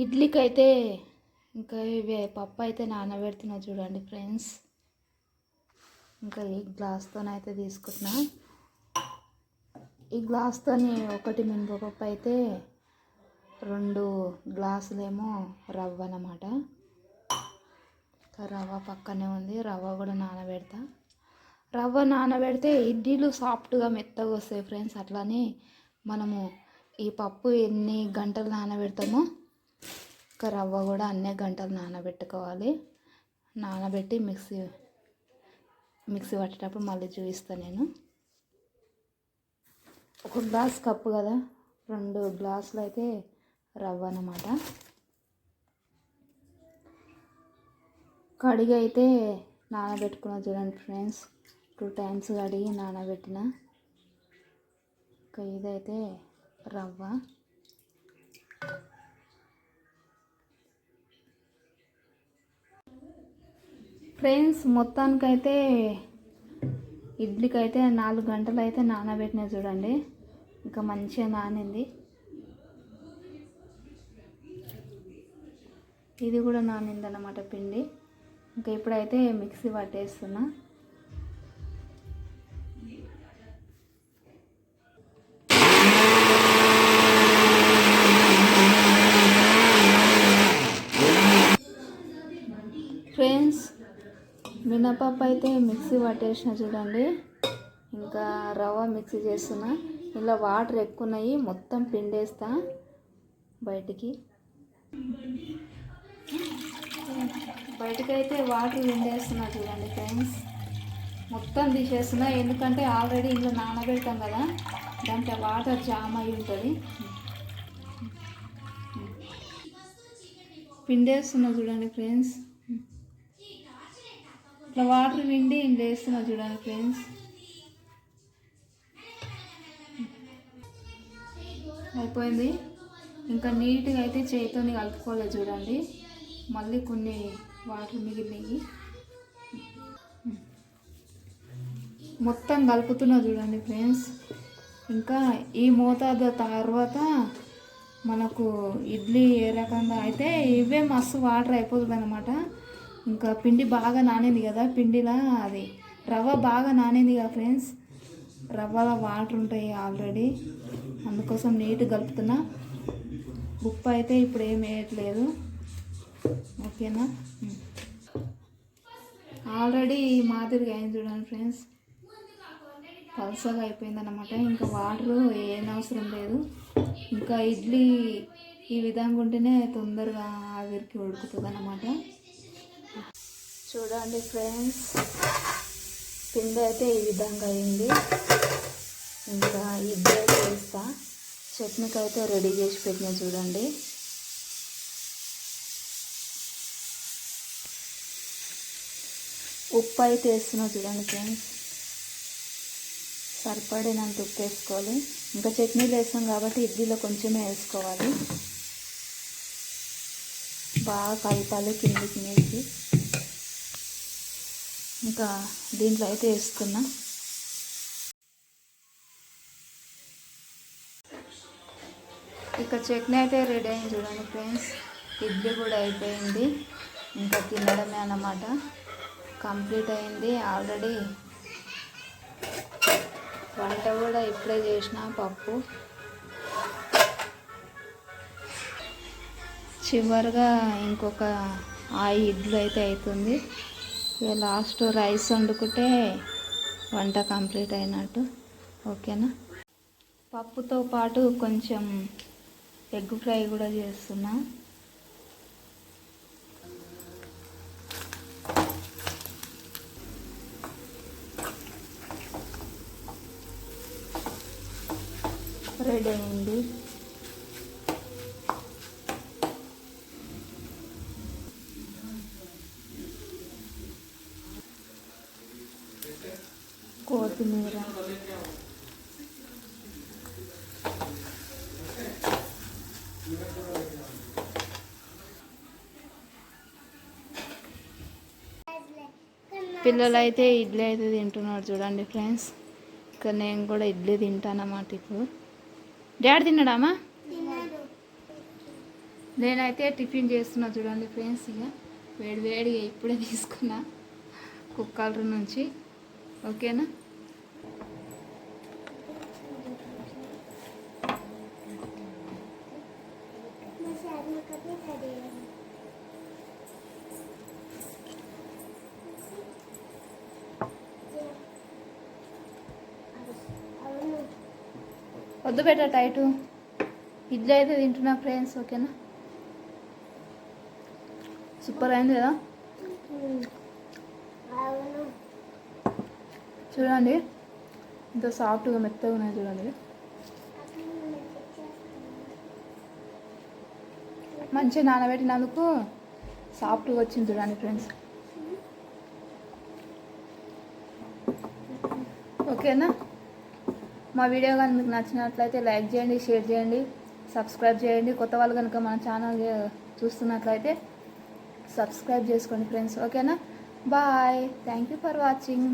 ఇడ్లీకి అయితే ఇంకా ఇవి పప్పు అయితే నానబెడుతున్నా చూడండి ఫ్రెండ్స్. ఇంకా ఈ గ్లాస్తోనైతే తీసుకుంటున్నా. ఈ గ్లాస్తో ఒకటి మినపప్పు అయితే 2 గ్లాసులేమో రవ్వ అన్నమాట. రవ్వ పక్కనే ఉంది, రవ్వ కూడా నానబెడతా. రవ్వ నానబెడితే ఇడ్లీలు సాఫ్ట్గా మెత్తగా వస్తాయి ఫ్రెండ్స్. అట్లానే మనము ఈ పప్పు ఎన్ని గంటలు నానబెడతామో ఇంకా రవ్వ కూడా అన్ని గంటలు నానబెట్టుకోవాలి. నానబెట్టి మిక్సీ పట్టేటప్పుడు మళ్ళీ చూపిస్తాను నేను. 1 గ్లాస్ కప్పు కదా, 2 గ్లాసులు అయితే రవ్వ అన్నమాట. కడిగి అయితే నానబెట్టుకున్నా చూడండి ఫ్రెండ్స్. 2 టైమ్స్ కడిగి నానబెట్టిన. ఇంకా ఇదైతే రవ్వ. ఫ్రెండ్స్ మొత్తానికైతే ఇడ్లీకైతే 4 గంటలు అయితే నానబెట్టినా చూడండి. ఇంకా మంచిగా నానింది. ఇది కూడా నానిందన్నమాట పిండి. ఇంకా ఇప్పుడైతే మిక్సీ పట్టేస్తున్నా. ఫ్రెండ్స్ మినపప్పు అయితే మిక్సీ పట్టేసిన చూడండి. ఇంకా రవ్వ మిక్సీ చేస్తున్నా. ఇలా వాటర్ ఎక్కువ ఉన్నాయి, మొత్తం పిండేస్తా బయటకైతే వాటర్ పిండేస్తున్నా చూడండి ఫ్రెండ్స్. మొత్తం తీసేస్తున్నా, ఎందుకంటే ఆల్రెడీ ఇంట్లో నానబెడతాం కదా, దాంట్లో వాటర్ జామ్ అయి ఉంటుంది. పిండేస్తున్నా చూడండి ఫ్రెండ్స్. ఇట్లా వాటర్ పిండి వేస్తున్నా చూడండి ఫ్రెండ్స్. అయిపోయింది. ఇంకా నీట్గా అయితే చేతితో కలుపుకోలేదు చూడండి. మళ్ళీ కొన్ని వాటర్ మిగిలినవి మొత్తం కలుపుతున్నా చూడండి ఫ్రెండ్స్. ఇంకా ఈ మోతాదు తర్వాత మనకు ఇడ్లీ ఏ రకంగా అయితే ఇవే మస్తు వాటర్ అయిపోతుంది అన్నమాట. ఇంకా పిండి బాగా నానింది కదా, పిండిలా అది రవ్వ బాగా నానింది కదా ఫ్రెండ్స్. రవ్వలో వాటర్ ఉంటాయి ఆల్రెడీ, అందుకోసం నీట్గా కలుపుతున్నా. ఉప్పు అయితే ఇప్పుడు ఏం వేయట్లేదు, ఓకేనా. ఆల్రెడీ ఈ మాదిరిగా అయింది చూడండి ఫ్రెండ్స్, పల్సగా అయిపోయిందన్నమాట. ఇంకా వాటర్ ఏం అవసరం లేదు. ఇంకా ఇడ్లీ ఈ విధంగా ఉంటేనే తొందరగా ఆవిరికి ఉడుకుతుంది అన్నమాట. చూడండి ఫ్రెండ్స్, పిండి అయితే ఈ విధంగా అయింది. ఇంకా ఇడ్లీ వేస్తా. చట్నీకి అయితే రెడీ చేసి పెట్టినా చూడండి. ఉప్పు అయితే వేస్తున్నా చూడండి ఫ్రెండ్స్. సరిపడినంత ఉప్పు వేసుకోవాలి. ఇంకా చట్నీలు వేస్తాం కాబట్టి ఇడ్లీలో కొంచెమే వేసుకోవాలి. బాగా కలపాలి కిందికి మీదకి. ఇంకా దీంట్లో అయితే వేస్తున్నా. ఇక చట్నీ అయితే రెడీ అయింది చూడండి ఫ్రెండ్స్. ఇడ్లీ కూడా అయిపోయింది, ఇంకా తినడమే అన్నమాట. కంప్లీట్ అయింది ఆల్రెడీ. వంట కూడా ఇప్పుడే చేసిన, పప్పు. చివరిగా ఇంకొక 5 ఇడ్లీ అయితే అవుతుంది. ఇక లాస్ట్ రైస్ వండుకుంటే వంట కంప్లీట్ అయినట్టు, ఓకేనా. పప్పుతో పాటు కొంచెం ఎగ్ ఫ్రై కూడా చేస్తున్నా. రెడీ అయింది. కొత్తిమీర, పిల్లలు అయితే ఇడ్లీ అయితే తింటున్నారు చూడండి ఫ్రెండ్స్. ఇక్కడ నేను కూడా ఇడ్లీ తింటానన్నమాట. ఇప్పుడు డాడీ తిన్నాడామా? నేనైతే టిఫిన్ చేస్తున్నా చూడండి ఫ్రెండ్స్. ఇక వేడివేడిగా ఇప్పుడే తీసుకున్నా కుక్కర్ నుంచి. ఓకేనా? వద్దు పెట్ట టైటు. ఇడ్లీ అయితే తింటున్నా ఫ్రెండ్స్. ఓకేనా? సూపర్ అయింది కదా చూడండి, ఇంత సాఫ్ట్గా మెత్తగా ఉన్నాయి చూడండి. మంచిగా నానబెట్టినందుకు సాఫ్ట్గా వచ్చింది చూడండి ఫ్రెండ్స్. ఓకేనా? మా వీడియో కానీ మీకు నచ్చినట్లయితే లైక్ చేయండి, షేర్ చేయండి, సబ్స్క్రైబ్ చేయండి. కొత్త వాళ్ళు కనుక మన ఛానల్ చూస్తున్నట్లయితే సబ్స్క్రైబ్ చేసుకోండి ఫ్రెండ్స్. ఓకేనా? Bye. Thank you for watching.